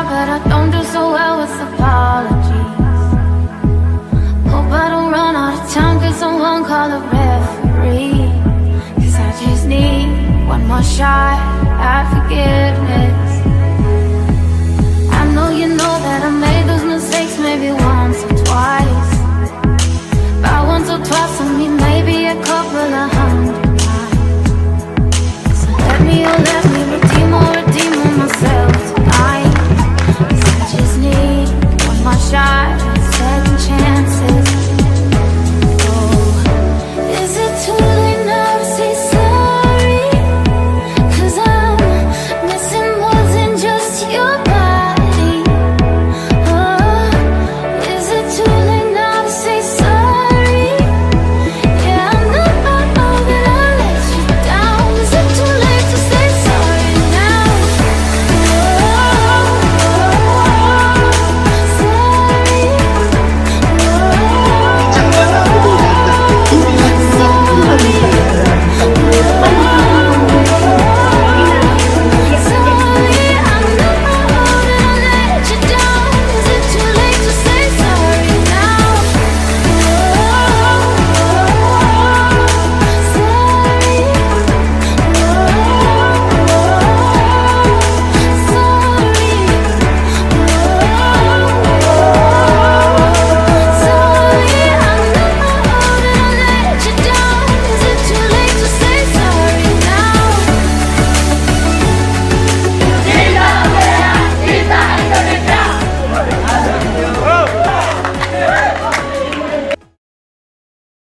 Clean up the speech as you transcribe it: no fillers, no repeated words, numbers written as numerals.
But I don't do so well with apologies. Hope I don't run out of time, could someone call a referee? Cause I just need one more shot at forgiveness. I know you know that I made those mistakes maybe once or twice. By once or twice I mean maybe a couple of hundred times. So let me redeem myself tonight. Just need one more shot